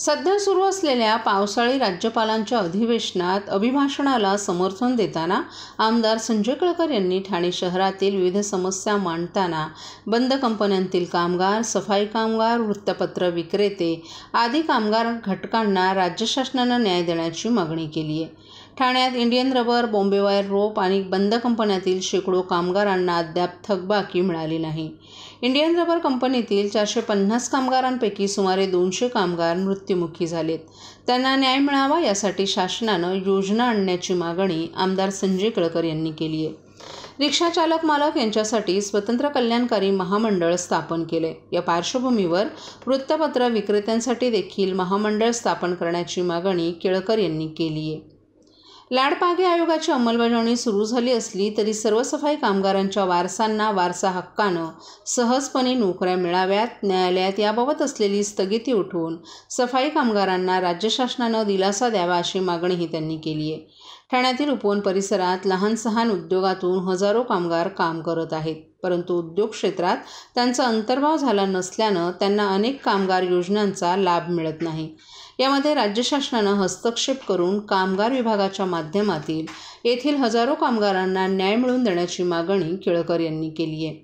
सध्या सुरू असलेल्या पावसाळी राज्यपालांच्या अधिवेशनात अभिभाषणाला समर्थन देताना आमदार संजय केळकर यांनी ठाणे शहरातील विविध समस्या मांडताना बंद कंपन्यांतील कामगार, सफाई कामगार, वृत्तपत्र विक्रेते आदी कामगार घटकांना राज्य शासनानं न्याय देण्याची मागणी केली आहे। ठाण्यात Indian rubber, Bombay wire rope आणि बंद कंपन्यातील शेकडो कामगारांना अद्याप थकबाकी मिळाली नाही। इंडियन रबर कंपनीतील 450 कामगारांपैकी सुमारे 200 कामगार मृत्युमुखी झालेत। त्यांना न्याय मिळावा यासाठी शासनानं योजना आणण्याची मागणी आमदार संजय केळकर यांनी केली आहे। रिक्षा चालक मालक यांच्यासाठी स्वतंत्र कल्याणकारी महामंडळ स्थापन केले। या पार्श्वभूमीवर वृत्तपत्र विक्रेत्यांसाठी देखील महामंडळ स्थापन करण्याची मागणी केळकर यांनी केली आहे। लाडपागे आयोगाची अंमलबजावणी सुरू झाली असली तरी सर्व सफाई कामगारांच्या वारसांना वारसा हक्कानं सहजपणे नोकऱ्या मिळाव्यात। न्यायालयात याबाबत असलेली स्थगिती उठवून सफाई कामगारांना राज्य शासनानं दिलासा द्यावा अशी मागणीही त्यांनी केली आहे। ठाण्यातील उपवन परिसरात लहान सहान उद्योगातून हजारो कामगार काम करत आहेत, परंतु उद्योग क्षेत्रात त्यांचा अंतर्भाव झाला नसल्यानं त्यांना अनेक कामगार योजनांचा लाभ मिळत नाही। यामध्ये राज्य शासनानं हस्तक्षेप करून कामगार विभागाच्या माध्यमातील येथील हजारो कामगारांना न्याय मिळवून देण्याची मागणी केळकर यांनी केली आहे।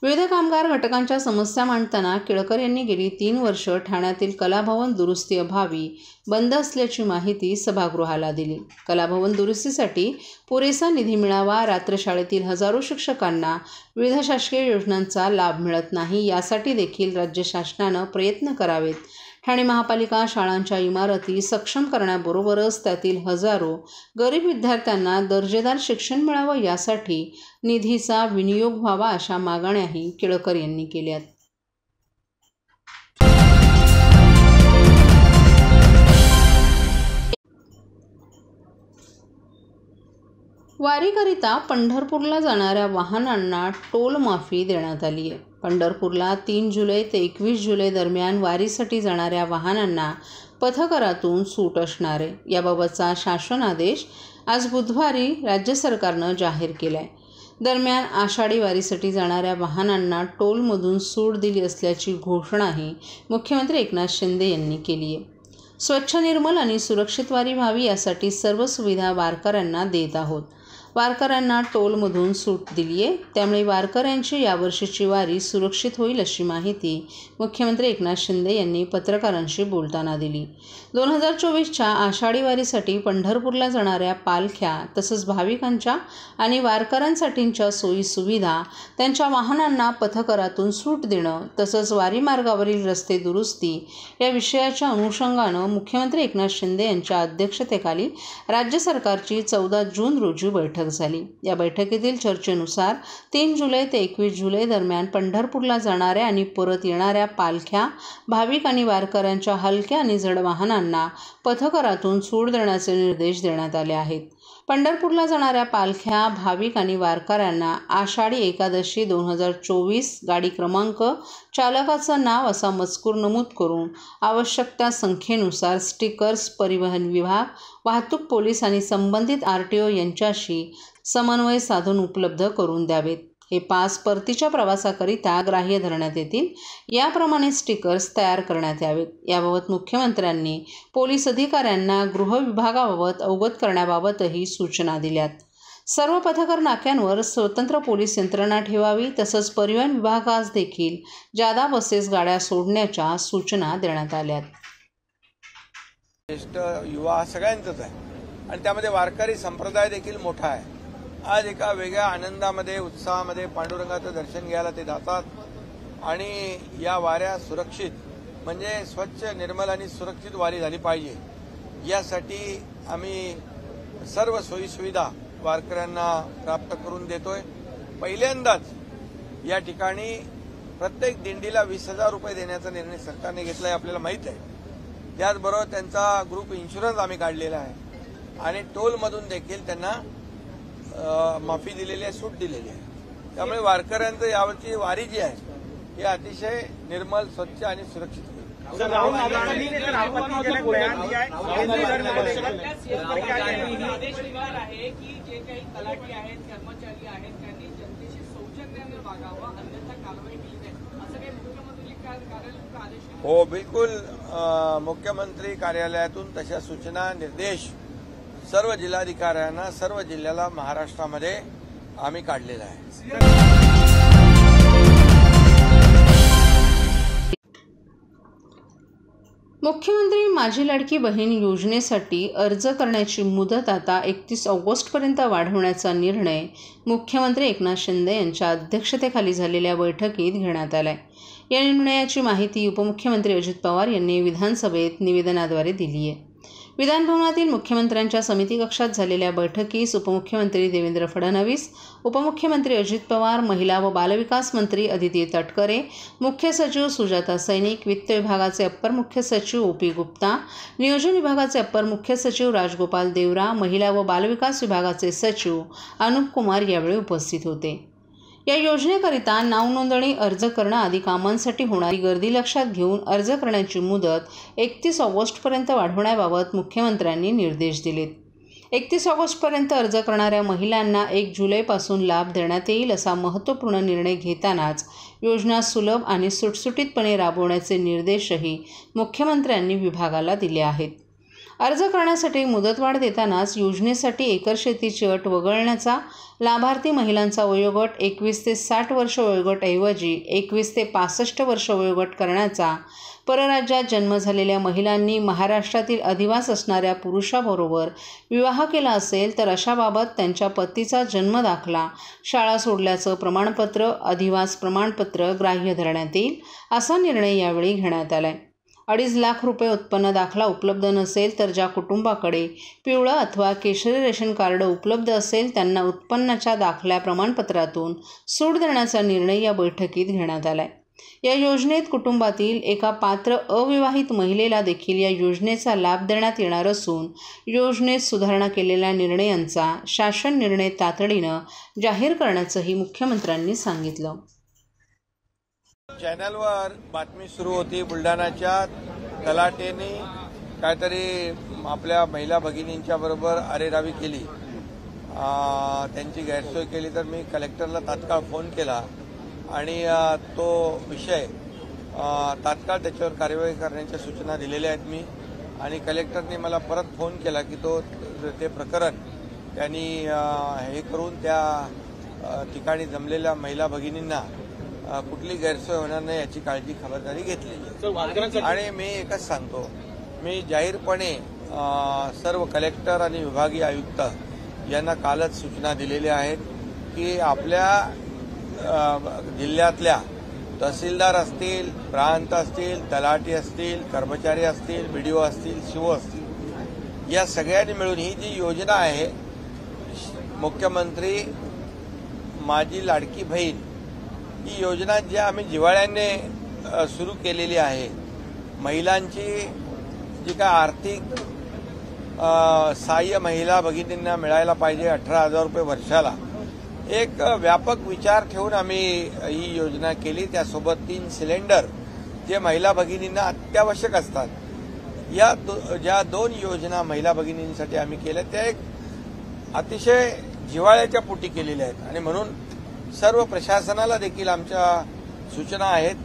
विविध कामगार घटकांच्या समस्या मांडताना केळकर यांनी गेली 3 वर्ष ठाण्यातील कलाभवन दुरुस्ती अभावी बंद असल्याची माहिती सभागृहाला दिली। कलाभवन दुरुस्तीसाठी पुरेसा निधी मिळावा, रात्रशाळेतील हजारो शिक्षकांना विविध शासकीय योजनांचा लाभ मिळत नाही, यासाठी देखील राज्य शासनानं प्रयत्न करावेत। ठाणे महापालिका शाळांच्या इमारती सक्षम करण्याबरोबरच त्यातील हजारो गरीब विद्यार्थ्यांना दर्जेदार शिक्षण मिळावं यासाठी निधीचा विनियोग व्हावा अशा मागण्याही केळकर यांनी केल्यात। वारीकरिता पंढरपूरला जाणाऱ्या वाहनांना टोल माफी देण्यात आली आहे। पंढरपूरला 3 जुलै ते 21 जुलै दरम्यान वारीसाठी जाणाऱ्या वाहनांना पथकरातून सूट असणार आहे। याबाबतचा शासन आदेश आज बुधवारी राज्य सरकारनं जाहीर केला आहे। दरम्यान आषाढी वारीसाठी जाणाऱ्या वाहनांना टोलमधून सूट दिली असल्याची घोषणाही मुख्यमंत्री एकनाथ शिंदे यांनी केली आहे। स्वच्छ, निर्मल आणि सुरक्षित वारी व्हावी यासाठी सर्व सुविधा वारकऱ्यांना देत आहोत। वारकऱ्यांना टोलमधून सूट दिली आहे, त्यामुळे वारकऱ्यांची यावर्षीची वारी सुरक्षित होईल अशी माहिती मुख्यमंत्री एकनाथ शिंदे यांनी पत्रकारांशी बोलताना दिली। 2024च्या आषाढी वारीसाठी पंढरपूरला जाणाऱ्या पालख्या तसंच भाविकांच्या आणि वारकऱ्यांसाठीच्या सोयी सुविधा, त्यांच्या वाहनांना पथकरातून सूट देणं तसंच वारी मार्गावरील रस्ते दुरुस्ती या विषयाच्या अनुषंगानं मुख्यमंत्री एकनाथ शिंदे यांच्या अध्यक्षतेखाली राज्य सरकारची 14 जून रोजी बैठक झाली। या बैठकीतील चर्चेनुसार 3 जुलै ते 21 जुलै दरम्यान पंढरपूरला जाणाऱ्या आणि परत येणाऱ्या पालख्या, भाविक आणि वारकऱ्यांच्या हलक्या आणि जड वाहनांना पथकरातून सूट देण्याचे निर्देश देण्यात आले आहेत। पंढरपूरला जाणाऱ्या पालख्या, भाविक आणि वारकऱ्यांना आषाढी एकादशी 2024 गाडी क्रमांक, चालकाचं नाव असा मजकूर नमूद करून आवश्यक त्या संख्येनुसार स्टिकर्स परिवहन विभाग, वाहतूक पोलीस आणि संबंधित RTO यांच्याशी समन्वय साधून उपलब्ध करून द्यावेत। हे पास परतीच्या प्रवासाकरिता ग्राह्य धरण्यात येतील। याप्रमाणे स्टिकर्स तयार करण्यात यावेत। याबाबत मुख्यमंत्र्यांनी पोलीस अधिकाऱ्यांना गृह विभागाबाबत अवगत करण्याबाबतही सूचना दिल्यात। सर्व पथकर नाक्यांवर स्वतंत्र पोलीस यंत्रणा ठेवावी तसंच परिवहन विभागास देखील जादा बसेस गाड्या सोडण्याच्या सूचना देण्यात आल्यात। ज्येष्ठ युवा सगळ्यांचंच आहे आणि त्यामध्ये वारकरी संप्रदाय देखील मोठा आहे। आज एका वेगळ्या आनंदामध्ये, उत्साहामध्ये पांडुरंगाचं दर्शन घ्यायला ते जातात आणि या वाऱ्या सुरक्षित म्हणजे स्वच्छ, निर्मल आणि सुरक्षित वारी झाली पाहिजे यासाठी आम्ही सर्व सोयी सुविधा वारकऱ्यांना प्राप्त करून देतोय। पहिल्यांदाच या ठिकाणी प्रत्येक दिंडीला 20,000 रुपये देण्याचा निर्णय सरकारने घेतला आहे, आपल्याला माहीत आहे। त्याचबरोबर त्यांचा ग्रुप इन्शुरन्स आम्ही काढलेला आहे आणि टोलमधून देखील त्यांना माफी दिलेली आहे, सूट दिलेली आहे। त्यामुळे वारकऱ्यांचं यावरची वारी जी आहे ही अतिशय निर्मल, स्वच्छ आणि सुरक्षित होईल। राहुल गांधी ने आपत्तिजनक बयान दिया है आदेश निघाला आहे की जे काही तलाठी आहेत, कर्मचारी आहेत, त्यांनी जनतेशी हो, बिलकुल. मुख्यमंत्री कार्यालयातून तशा सूचना निर्देश सर्व जिल्हाधिकाऱ्यांना सर्व जिल्ह्याला महाराष्ट्रामध्ये आम्ही काढलेला आहे. मुख्यमंत्री माझी लाडकी बहीण योजनेसाठी अर्ज करण्याची मुदत आता 31 ऑगस्टपर्यंत वाढवण्याचा निर्णय मुख्यमंत्री एकनाथ शिंदे यांच्या अध्यक्षतेखाली झालेल्या बैठकीत घेण्यात आला आहे. या निर्णयाची माहिती उपमुख्यमंत्री अजित पवार यांनी विधानसभेत निवेदनाद्वारे दिली आहे. विधानभवनातील मुख्यमंत्र्यांच्या समिती कक्षात झालेल्या बैठकीस उपमुख्यमंत्री देवेंद्र फडणवीस, उपमुख्यमंत्री अजित पवार, महिला व बालविकास मंत्री अदिती तटकरे, मुख्य सचिव सुजाता सैनिक, वित्त विभागाचे अप्पर मुख्य सचिव ओपी गुप्ता, नियोजन विभागाचे अप्पर मुख्य सचिव राजगोपाल देवरा, महिला व बालविकास विभागाचे सचिव अनुप कुमार यावेळी उपस्थित होते. या योजनेकरिता नाव नोंदणी, अर्ज करणं आदी कामांसाठी होणारी गर्दी लक्षात घेऊन अर्ज करण्याची मुदत 31 ऑगस्टपर्यंत वाढवण्याबाबत मुख्यमंत्र्यांनी निर्देश दिलेत. 31 ऑगस्टपर्यंत अर्ज करणाऱ्या महिलांना 1 जुलैपासून लाभ देण्यात येईल असा महत्त्वपूर्ण निर्णय घेतानाच योजना सुलभ आणि सुटसुटीतपणे राबवण्याचे निर्देशही मुख्यमंत्र्यांनी विभागाला दिले आहेत. अर्ज करण्यासाठी मुदतवाढ देतानाच योजनेसाठी एकर शेतीची अट वगळण्याचा, लाभार्थी महिलांचा वयोगट 21 ते 60 वर्ष वयोगटऐवजी 21 ते 65 वर्ष वयोगट करण्याचा, परराज्यात जन्म झालेल्या महिलांनी महाराष्ट्रातील अधिवास असणाऱ्या पुरुषाबरोबर विवाह केला असेल तर अशाबाबत त्यांच्या पतीचा जन्मदाखला, शाळा सोडल्याचं प्रमाणपत्र, अधिवास प्रमाणपत्र ग्राह्य धरण्यात येईल असा निर्णय यावेळी घेण्यात आला आहे. 2.5 लाख रुपये उत्पन्न दाखला उपलब्ध नसेल तर ज्या कुटुंबाकडे पिवळं अथवा केशरी रेशन कार्ड उपलब्ध असेल त्यांना उत्पन्नाच्या दाखल्या प्रमाणपत्रातून सूट देण्याचा निर्णय या बैठकीत घेण्यात आला आहे. या योजनेत कुटुंबातील एका पात्र अविवाहित महिलेला देखील या योजनेचा लाभ देण्यात येणार असून योजनेत सुधारणा केलेल्या निर्णयांचा शासन निर्णय तातडीनं जाहीर करण्याचंही मुख्यमंत्र्यांनी सांगितलं. चॅनलवर बातमी सुरू होती, बुलढाण्याच्या तलाठ्याने काहीतरी आपल्या महिला भगिनींच्या बरोबर अरेरावी केली, त्यांची गैरसोय केली. तर मी कलेक्टरला तात्काळ फोन केला आणि तो विषय तात्काळ त्याच्यावर कार्यवाही करण्याच्या सूचना दिलेल्या आहेत मी. आणि कलेक्टरने मला परत फोन केला की ते प्रकरण त्यांनी हे करून त्या ठिकाणी जमलेल्या महिला भगिनींना कुठली गैरसोय होणार नाही याची काळजी खबरदारी घेतलेली आहे. आणि मी एकच सांगतो, मी जाहीरपणे सर्व कलेक्टर आणि विभागीय आयुक्त यांना कालच सूचना दिलेल्या आहेत की आपल्या जिल्ह्यातल्या तहसीलदार असतील, प्रांत असतील, तलाठी असतील, कर्मचारी असतील, बीडीओ असतील, सीओ असतील, या सगळ्यांनी मिळून ही जी योजना आहे मुख्यमंत्री माझी लाडकी बहीण, ही योजना जी आम्ही जिव्हाळ्याने सुरू केलेली आहे, महिलांची जी काय आर्थिक सहाय्य महिला भगिनींना मिळायला पाहिजे 18,000 रुपये वर्षाला, एक व्यापक विचार ठेवून आम्ही ही योजना केली. त्यासोबत 3 सिलेंडर जे महिला भगिनींना अत्यावश्यक असतात. या ज्या 2 योजना महिला भगिनींसाठी आम्ही केल्या त्या एक अतिशय जिव्हाळ्याच्या पोटी केलेल्या आहेत. आणि म्हणून सर्व प्रशासनाला देखील आमच्या सूचना आहेत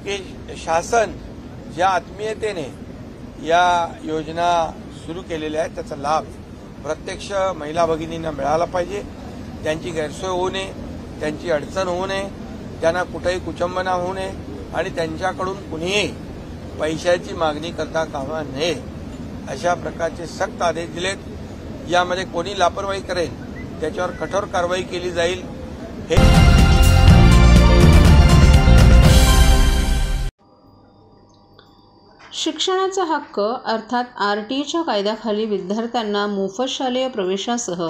की शासन ज्या आत्मीयतेने या योजना सुरू केलेल्या आहेत त्याचा लाभ प्रत्यक्ष महिला भगिनींना मिळाला पाहिजे. त्यांची गैरसोय होऊ नये, त्यांची अडचण होऊ नये, त्यांना कुठेही कुचंबना होऊ नये आणि त्यांच्याकडून कुणीही पैशाची मागणी करता कामा नये अशा प्रकारचे सक्त आदेश दिलेत. यामध्ये कोणी लापरवाही करेल त्याच्यावर कठोर कारवाई केली जाईल. शिक्षणाचा हक्क अर्थात आरटीईच्या कायद्याखाली विद्यार्थ्यांना मोफत शालेय प्रवेशासह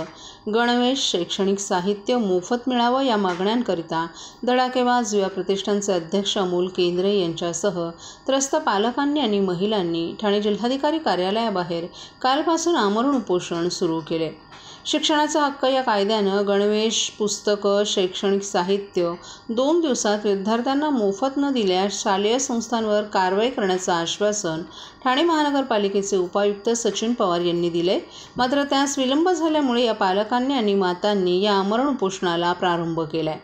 गणवेश, शैक्षणिक साहित्य मोफत मिळावं या मागण्यांकरिता धडाकेबाज युवा प्रतिष्ठानचे अध्यक्ष अमोल केंद्रे यांच्यासह त्रस्त पालकांनी आणि महिलांनी ठाणे जिल्हाधिकारी कार्यालयाबाहेर कालपासून आमरण उपोषण सुरू केले. शिक्षणाचा हक्क या कायद्यानं गणवेश, पुस्तकं, शैक्षणिक साहित्य 2 दिवसात विद्यार्थ्यांना मोफत न दिल्यास शालेय संस्थांवर कारवाई करण्याचं आश्वासन ठाणे महानगरपालिकेचे उपायुक्त सचिन पवार यांनी दिले. मात्र त्यास विलंब झाल्यामुळे या पालकांनी आणि मातांनी या आमरण उपोषणाला प्रारंभ केलाय.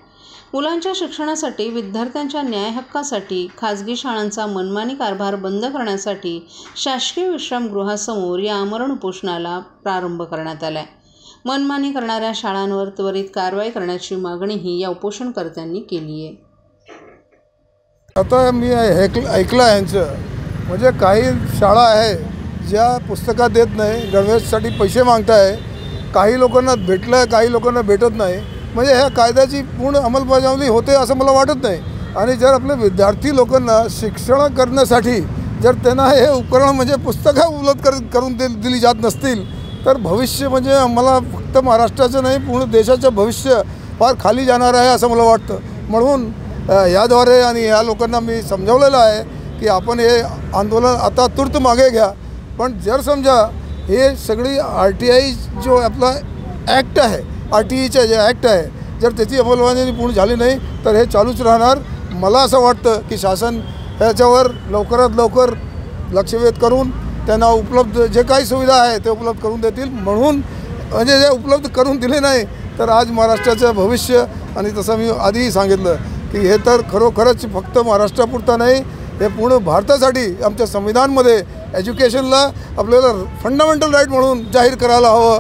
मुलांच्या शिक्षणासाठी, विद्यार्थ्यांच्या न्याय हक्कासाठी खाजगी शाळांचा मनमानी कारभार बंद करण्यासाठी शासकीय विश्रामगृहासमोर या आमरण उपोषणाला प्रारंभ करण्यात आलाय. मनमानी करणाऱ्या शाळांवर त्वरित कारवाई करण्याची मागणीही या उपोषणकर्त्यांनी केली आहे. आता मी ऐकलं यांचं, म्हणजे काही शाळा आहे ज्या पुस्तकात देत नाही, गणवेशसाठी पैसे मागताय, काही लोकांना भेटलं, काही लोकांना भेटत नाही. म्हणजे ह्या कायद्याची पूर्ण अंमलबजावणी होते असं मला वाटत नाही. आणि जर आपल्या विद्यार्थी लोकांना शिक्षण करण्यासाठी जर त्यांना हे उपकरण म्हणजे पुस्तकं उपलब्ध करून दिली जात नसतील तर भविष्य म्हणजे मला फक्त महाराष्ट्राचं नाही पूर्ण देशाचं भविष्य फार खाली जाणार आहे असं मला वाटतं. म्हणून याद्वारे आणि या लोकांना मी समजावलेलं आहे की आपण हे आंदोलन आता तूर्त मागे घ्या. पण जर समजा हे सगळी RTI जो आपला ॲक्ट आहे, RTIचं जे ॲक्ट आहे, जर त्याची अंमलबजावणी पूर्ण झाली नाही तर हे चालूच राहणार. मला असं वाटतं की शासन ह्याच्यावर लवकरात लवकर लक्षवेध करून त्यांना उपलब्ध जे काही सुविधा आहे ते उपलब्ध करून देतील. म्हणून म्हणजे जे उपलब्ध करून दिले नाही तर आज महाराष्ट्राचं भविष्य, आणि तसं मी आधीही सांगितलं की हे तर खरोखरच फक्त महाराष्ट्रापुरता नाही, हे पूर्ण भारतासाठी आमच्या संविधानमध्ये एज्युकेशनला आपल्याला फंडामेंटल राईट म्हणून जाहीर करायला हवं.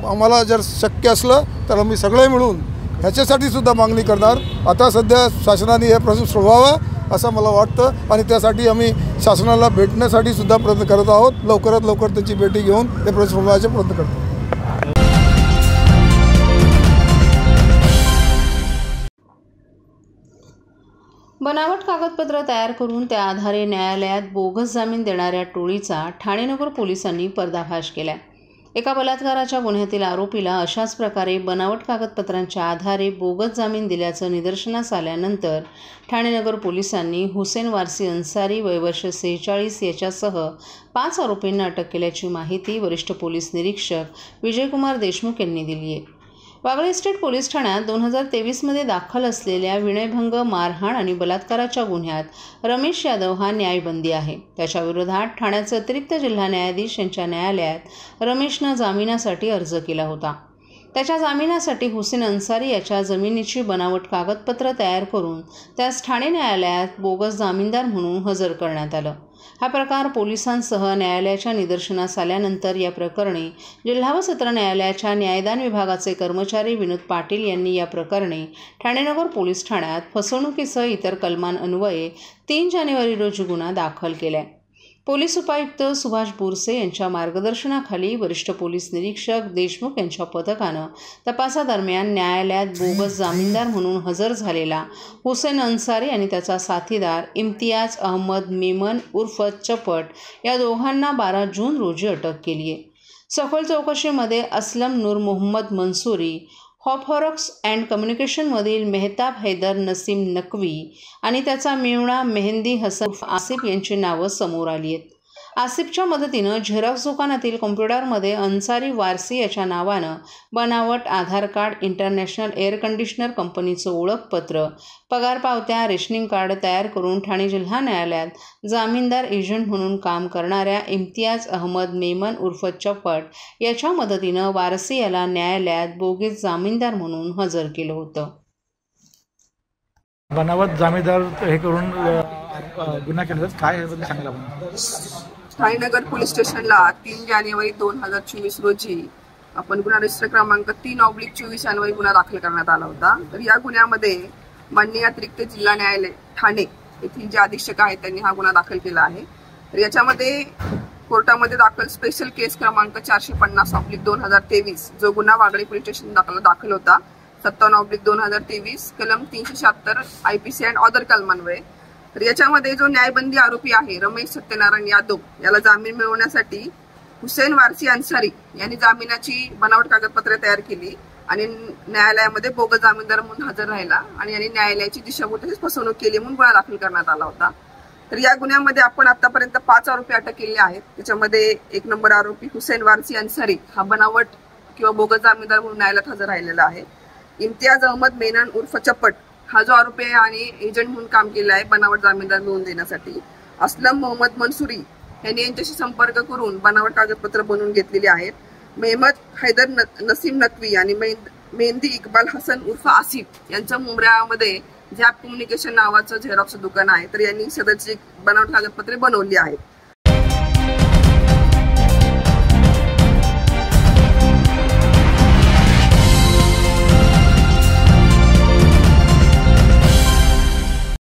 आम्हाला जर शक्य असलं तर आम्ही सगळे मिळून ह्याच्यासाठी सुद्धा मागणी करणार. आता सध्या शासनाने हे प्रश्न सोडवावा असं मला वाटतं आणि त्यासाठी आम्ही शासनाला भेटण्यासाठी सुद्धा प्रयत्न करत आहोत. लवकरात लवकर त्याची भेटी घेऊन ते प्रश्न सोडवण्याचे प्रयत्न करतो. बनावट कागदपत्र तयार करून त्या आधारे न्यायालयात बोगस जामीन देणाऱ्या टोळीचा ठाणे नगर पोलिसांनी पर्दाफाश केला. एका बलात्काराच्या गुन्ह्यातील आरोपीला अशाच प्रकारे बनावट कागदपत्रांच्या आधारे बोगस जामीन दिल्याचं निदर्शनास आल्यानंतर ठाणे नगर पोलिसांनी हुसेन वारसी अन्सारी वय वर्ष 46 याच्यासह 5 आरोपींना अटक केल्याची माहिती वरिष्ठ पोलीस निरीक्षक विजयकुमार देशमुख यांनी दिली आहे. वागळे इस्टेट पोलीस ठाण्यात 2023मध्ये दाखल असलेल्या विनयभंग, मारहाण आणि बलात्काराच्या गुन्ह्यात रमेश यादव हा न्यायबंदी आहे. त्याच्या विरोधात ठाण्याचे अतिरिक्त जिल्हा न्यायाधीश यांच्या न्यायालयात रमेशनं जामिनासाठी अर्ज केला होता. त्याच्या जामिनासाठी हुसेन अन्सारी याच्या जमिनीची बनावट कागदपत्र तयार करून त्यास ठाणे न्यायालयात बोगस जामीनदार म्हणून हजर करण्यात आलं. हा प्रकार पोलिसांसह न्यायालयाच्या निदर्शनास आल्यानंतर या प्रकरणी जिल्हा व सत्र न्यायालयाच्या न्यायदान विभागाचे कर्मचारी विनोद पाटील यांनी या प्रकरणी ठाणे नगर पोलीस ठाण्यात फसवणुकीसह इतर कलमांन्वये 3 जानेवारी रोजी गुन्हा दाखल केलाय. पोलीस उपायुक्त सुभाष बोरसे यांच्या मार्गदर्शनाखाली वरिष्ठ पोलीस निरीक्षक देशमुख यांच्या पथकानं तपासादरम्यान न्यायालयात बोगस जामीनदार म्हणून हजर झालेला हुसेन अन्सारी आणि त्याचा साथीदार इम्तियाज अहमद मेमन उर्फ चपट या दोघांना 12 जून रोजी अटक केली आहे. सखोल चौकशीमध्ये असलम नूर मोहम्मद मंसूरी, हॉपहॉरक्स अँड कम्युनिकेशनमधील मेहताब हैदर नसीम नकवी आणि त्याचा मेहुणा मेहंदी हसन आसिफ यांची नावं समोर आली आहेत. आसिफच्या मदतीनं झेरॉक्स दुकानातील कॉम्प्युटरमध्ये अन्सारी वारसी याच्या नावानं बनावट आधार कार्ड, इंटरनॅशनल एअर कंडिशनर कंपनीचं ओळखपत्र, पगार पावत्या, रेशनिंग कार्ड तयार करून ठाणे जिल्हा न्यायालयात जामीनदार एजंट म्हणून काम करणाऱ्या इम्तियाज अहमद मेमन उर्फ चपट याच्या मदतीनं वारसी याला न्यायालयात बोगस जामीनदार म्हणून हजर केलं होतं. बनावट जामीनदार हे करून गुन्हा केला काय सांगितलं आपण? ठाणे नगर पोलीस स्टेशनला 3 जानेवारी 2024 रोजी आपण गुन्हा रजिस्टर क्रमांक 3/24 अन्वये गुन्हा दाखल करण्यात आला होता. तर या गुन्ह्यामध्ये माननीय अतिरिक्त जिल्हा न्यायालय ठाणे येथील जे अधीक्षक आहेत त्यांनी हा गुन्हा दाखल केला आहे. तर याच्यामध्ये कोर्टामध्ये दाखल स्पेशल केस क्रमांक 450/2023 जो गुन्हा वागळे पोलीस स्टेशन दाखल होता 57/2023 कलम 376 IPC अँड अदर कलमान्वये. तर याच्यामध्ये जो न्यायबंदी आरोपी आहे रमेश सत्यनारायण यादव याला जामीन मिळवण्यासाठी हुसेन वारसी अन्सारी यांनी जामिनाची बनावट कागदपत्रे तयार केली आणि न्यायालयामध्ये बोगस जामीनदार म्हणून हजर राहिला आणि यांनी न्यायालयाची दिशाभूल तसेच फसवणूक केली म्हणून गुन्हा दाखल करण्यात आला होता. तर या गुन्ह्यामध्ये आपण आतापर्यंत 5 आरोपी अटक केले आहेत. त्याच्यामध्ये 1 नंबर आरोपी हुसेन वारसी अन्सारी हा बनावट किंवा बोगस जामीनदार म्हणून न्यायालयात हजर राहिलेला आहे. इम्तियाज अहमद मेनन उर्फ चप्पट हा जो आरोपी आहे आणि एजंट म्हणून काम केलं आहे बनावट जामीनदार मिळवून देण्यासाठी. असलम मोहम्मद मनसुरी यांनी यांच्याशी संपर्क करून बनावट कागदपत्र बनवून घेतलेली आहेत. मेहमद हैदर नसीम नकवी आणि मेहंदी इक्बाल हसन उर्फ आसिफ यांच्या मुंब्र्यामध्ये झॅप कम्युनिकेशन नावाचं झेरॉक्स दुकान आहे, तर यांनी सदरची बनावट कागदपत्रे बनवली आहेत.